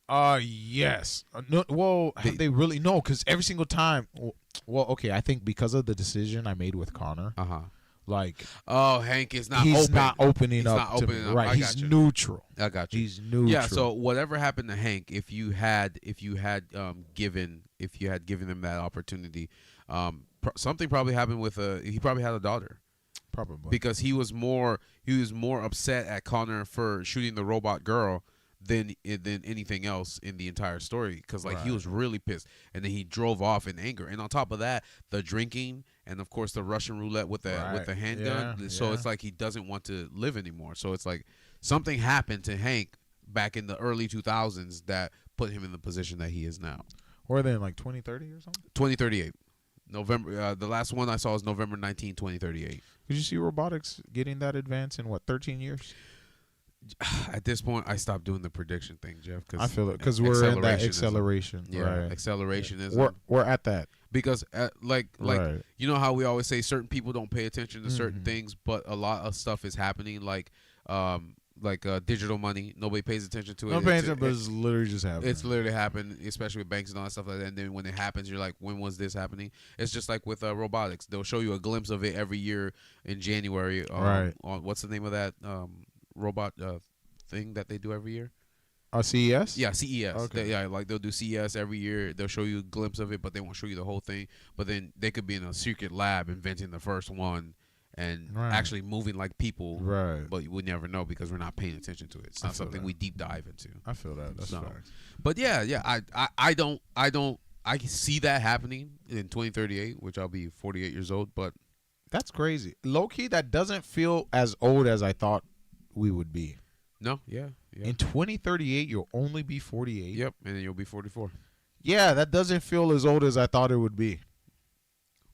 Yes. No, well, have they really? No, because every single time. Well, okay. I think because of the decision I made with Connor, like, Hank is not. He's open. not opening He's up not to opening me. up. Right. I He's got you. neutral. I got you. He's neutral. Yeah. So whatever happened to Hank, if you had given him that opportunity, something probably happened with he probably had a daughter. Probably Because he was more upset at Connor for shooting the robot girl than anything else in the entire story. Because he was really pissed, and then he drove off in anger. And on top of that, the drinking and of course the Russian roulette with the handgun. Yeah, so it's like he doesn't want to live anymore. So it's like something happened to Hank back in the early 2000s that put him in the position that he is now. Or then like 2030 or something. 2038. November. The last one I saw was November 19, 2038. Did you see robotics getting that advanced in 13 years? At this point, I stopped doing the prediction thing, Jeff. Cause I feel it because we're in that acceleration. Yeah, right. acceleration is. We're at that because you know how we always say certain people don't pay attention to certain things, but a lot of stuff is happening. Digital money, nobody pays attention to it. No paying attention, but it's literally just happening. It's literally happened, especially with banks and all that stuff like that. And then when it happens, you're like, when was this happening? It's just like with robotics. They'll show you a glimpse of it every year in January. Right. On what's the name of that robot thing that they do every year? CES? Yeah, CES. Okay. They'll do CES every year. They'll show you a glimpse of it, but they won't show you the whole thing. But then they could be in a secret lab inventing the first one and actually moving like people. Right. But we never know because we're not paying attention to it. It's not something we deep dive into. I feel that. That's facts. But I see that happening in 2038, which I'll be 48 years old, but that's crazy. Low key, that doesn't feel as old as I thought we would be. No, yeah. In 2038, you'll only be 48. Yep, and then you'll be 44. Yeah, that doesn't feel as old as I thought it would be.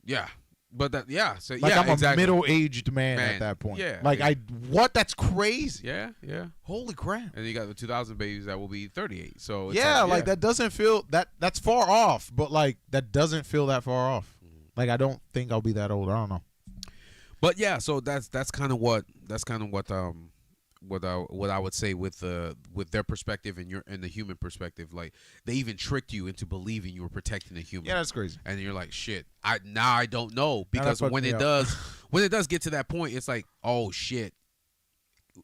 Yeah. But that, so I'm exactly. a middle-aged man at that point. Yeah. That's crazy. Yeah. Holy crap. And you got the 2000 babies that will be 38. So it's that doesn't feel that's far off, but that doesn't feel that far off. I don't think I'll be that old. I don't know. But yeah, so that's kind of what I would say with their perspective and the human perspective. Like, they even tricked you into believing you were protecting the human. Yeah, that's crazy. And you're like, shit. I don't know, because when it does get to that point, it's like, oh shit.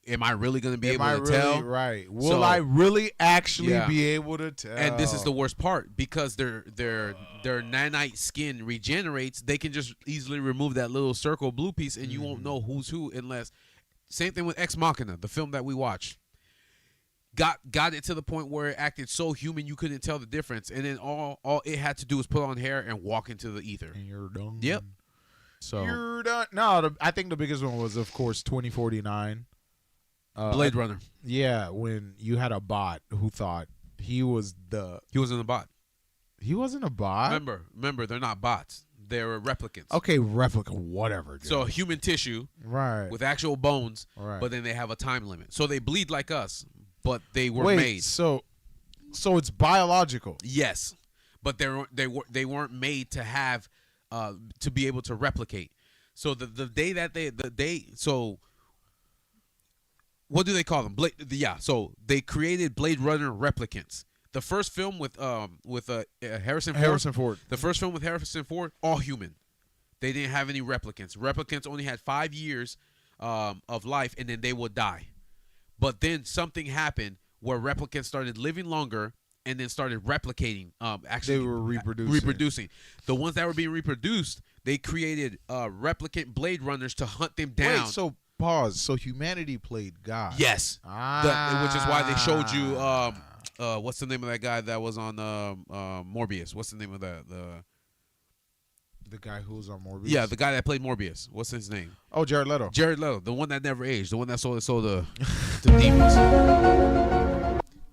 Am I really going to be able to tell? Right. Will I really actually be able to tell? And this is the worst part, because their nanite skin regenerates. They can just easily remove that little circle blue piece, and you won't know who's who unless. Same thing with Ex Machina, the film that we watched. Got it to the point where it acted so human you couldn't tell the difference, and then all it had to do was put on hair and walk into the ether. And you're done. Yep. So you're done. No, I think the biggest one was, of course, 2049. Blade Runner. Yeah, when you had a bot who thought he wasn't a bot. He wasn't a bot. Remember, they're not bots. They're replicants. Okay, replica, whatever. Dude. So human tissue, right, with actual bones, right. But then they have a time limit. So they bleed like us, but they were made. So it's biological. Yes, but they weren't made to have to be able to replicate. So the day so what do they call them? So they created Blade Runner replicants. The first film with Harrison Ford. The first film with Harrison Ford, all human. They didn't have any replicants. Replicants only had 5 years of life, and then they would die. But then something happened where replicants started living longer and then started replicating. Actually, they were reproducing. The ones that were being reproduced, they created replicant Blade Runners to hunt them down. Wait, so pause. So humanity played God. Yes. Which is why they showed you. What's the name of that guy that was on Morbius? What's the name of that? The guy who was on Morbius? Yeah, the guy that played Morbius. What's his name? Oh, Jared Leto. Jared Leto, the one that never aged, the one that saw the demons.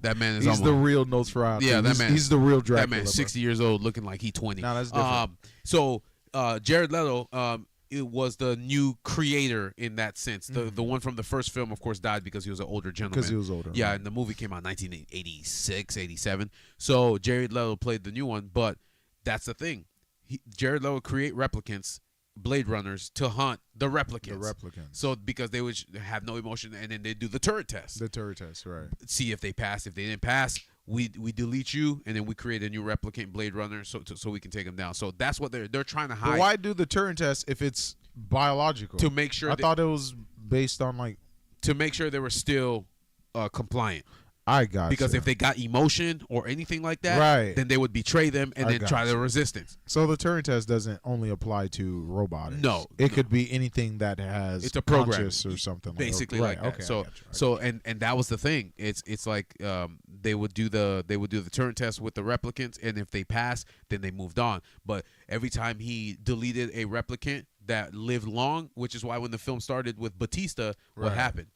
That man is. He's the real Nosferatu. Yeah, that man. He's the real Dracula. That man's 60 years old, looking like he's 20. No, that's different. So Jared Leto, it was the new creator in that sense. The one from the first film, of course, died because he was an older gentleman. Because he was older. Yeah, and the movie came out in 1986, 87. So Jared Leto played the new one, but that's the thing. Jared Leto create replicants, Blade Runners, to hunt the replicants. So because they would have no emotion, and then they do the turret test. The turret test, right. See if they pass. If they didn't pass, we delete you, and then we create a new replicant Blade Runner so we can take him down. So that's what they're trying to hide. But why do the Turing test if it's biological? To make sure. I thought it was based on like. To make sure they were still compliant. I got because you. if they got emotion or anything like that, right, then they would betray them and then try the resistance. So the Turing test doesn't only apply to robotics. No, it could be anything that has it's a program or something basically like that. Okay, so and that was the thing. It's like they would do the Turing test with the replicants, and if they passed, then they moved on. But every time he deleted a replicant that lived long, which is why when the film started with Batista, what happened?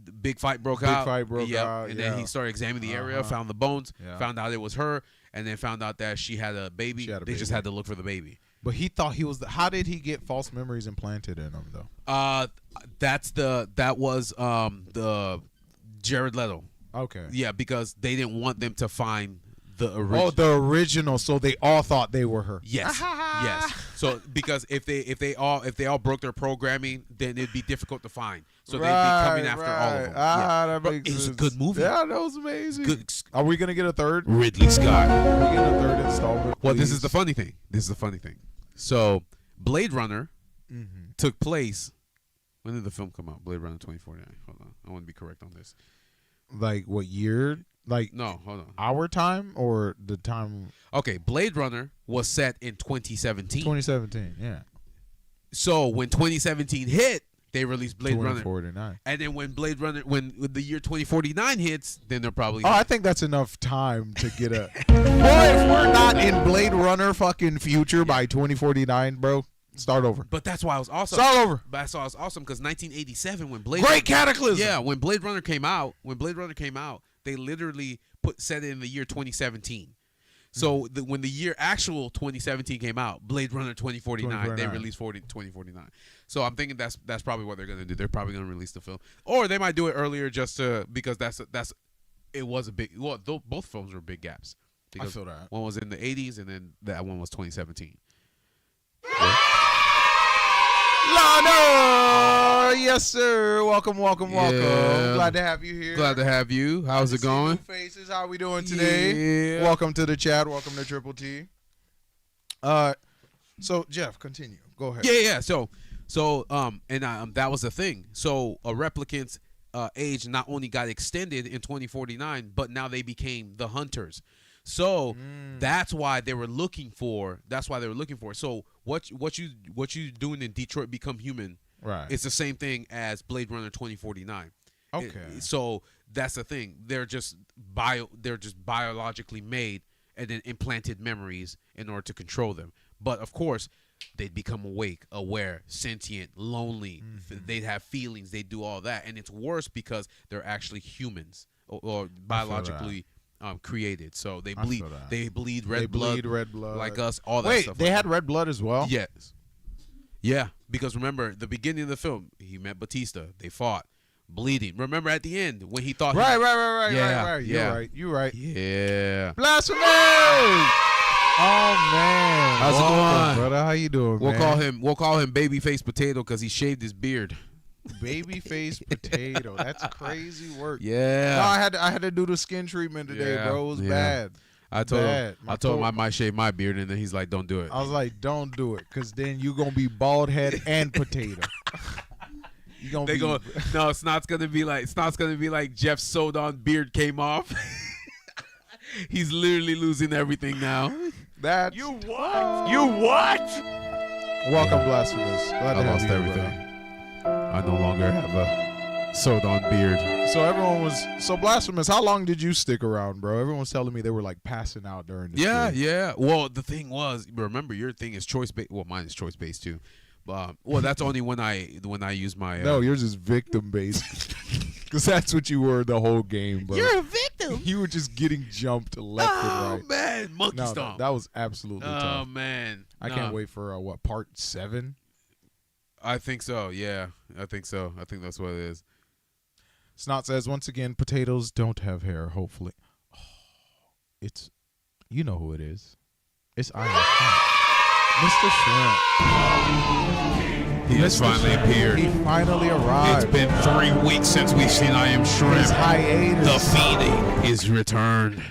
The big fight broke out. And then he started examining the area, found the bones, found out it was her, and then found out that she had a baby. They just had to look for the baby. But he thought he was how did he get false memories implanted in him though? That was the Jared Leto. Okay. Yeah, because they didn't want them to find the original. Oh, the original. So they all thought they were her. Yes. Yes. So because if they all broke their programming, then it'd be difficult to find. So they'd be coming after all of them. That makes sense. It was a good movie. Yeah, that was amazing. Good. Are we gonna get a third? Ridley Scott. Are we getting a third installment? Well, this is the funny thing. So Blade Runner took place. When did the film come out? Blade Runner 2049. Hold on, I want to be correct on this. Like what year? Like no, hold on. Our time or the time? Okay, Blade Runner was set in 2017. 2017, yeah. So when 2017 hit, they released Blade Runner 2049. And then when Blade Runner, when the year 2049 hits, then they're probably. Oh, I think that's enough time to get a. Boy, if we're not in Blade Runner fucking future by 2049, bro. Start over. But that's why I was awesome. Start over. But that's why I was awesome because 1987 when Blade Great Cataclysm. Yeah, when Blade Runner came out, they literally set it in the year 2017. So when the year actual 2017 came out, Blade Runner 2049, they released 2049. So I'm thinking that's probably what they're gonna do. They're probably gonna release the film, or they might do it earlier just to because it was a big. Well, both films were big gaps. Because I feel that one was in the 80s and then that one was 2017. Lano! Yes, sir. Welcome. Glad to have you here. Glad to have you. How's it going? New faces. How we doing today? Yeah. Welcome to the chat. Welcome to Triple T. So Jeff, continue. Go ahead. Yeah. So, that was the thing. So a replicant's age not only got extended in 2049, but now they became the hunters. So that's why they were looking for. So what you doing in Detroit Become Human? Right. It's the same thing as Blade Runner 2049. Okay. So that's the thing. They're just biologically made and then implanted memories in order to control them. But of course, they'd become awake, aware, sentient, lonely. They'd have feelings. They'd do all that, and it's worse because they're actually humans or biologically. Created, so they bleed. They bleed red blood like us. All that stuff. Wait, they had red blood as well. Yes. Yeah, because remember the beginning of the film, he met Batista. They fought, bleeding. Remember at the end when he thought. Right. Yeah. You're right. Yeah. Blasphemy! Oh man, how's it going, brother? How you doing? We'll call him Babyface Potato because he shaved his beard. Babyface Potato. That's crazy work. Yeah. No, I had to do the skin treatment today, bro. It was bad. I told him I might shave my beard, and then he's like, "Don't do it." I was like, "Don't do it," because then you gonna be bald head and potato. No, Snot's gonna be like Jeff sewed on beard came off. He's literally losing everything now. You what? Welcome, Blasphemous. Glad I lost everything. I no longer have a sewed-on beard. So Blasphemous, how long did you stick around, bro? Everyone's telling me they were like passing out during this. Yeah. Well, the thing was, remember your thing is choice-based. Well, mine is choice-based too. Well, that's only when I use my. No, yours is victim-based. Because that's what you were the whole game, bro. You're a victim. You were just getting jumped left and right. Oh man, monkey stomp. That was absolutely tough. Oh man, I can't wait for part 7. I think so. Yeah, I think so. I think that's what it is. Snot says once again, potatoes don't have hair. Hopefully, it's you know who it is. It's Iron. Mr. Shrimp. He has finally appeared. He finally arrived. It's been 3 weeks since we've seen I Am Shrimp. His hiatus. The Fiend is returned.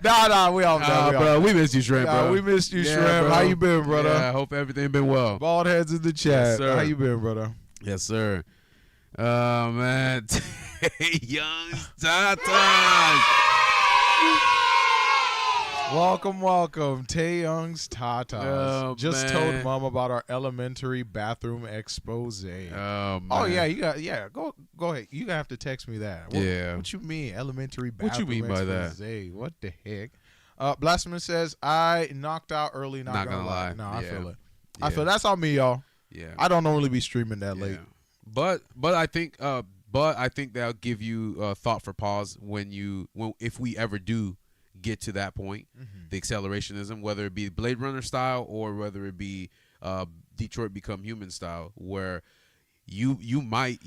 Nah, we all bro, we missed you, Shrimp, bro. We missed you, Yeah, Shrimp. bro. How you been, brother? Yeah, I hope everything been well. Bald heads in the chat. Yes, sir. How you been, brother? Yes, sir. Oh, man. Young's Tatas. Welcome. Tay Young's Tatas. Oh, Just man. told Mom about our elementary bathroom expose. Oh, man. Oh yeah, go ahead. You gonna have to text me that. What you mean elementary bathroom? What you mean by that? Expose? What the heck? Blasphemous says I knocked out early. Not gonna lie. No, I feel it. I feel that's on me, y'all. Yeah. I don't normally be streaming that late. But I think that'll give you thought for pause if we ever do get to that point, the accelerationism, whether it be Blade Runner style or whether it be Detroit Become Human style, where you might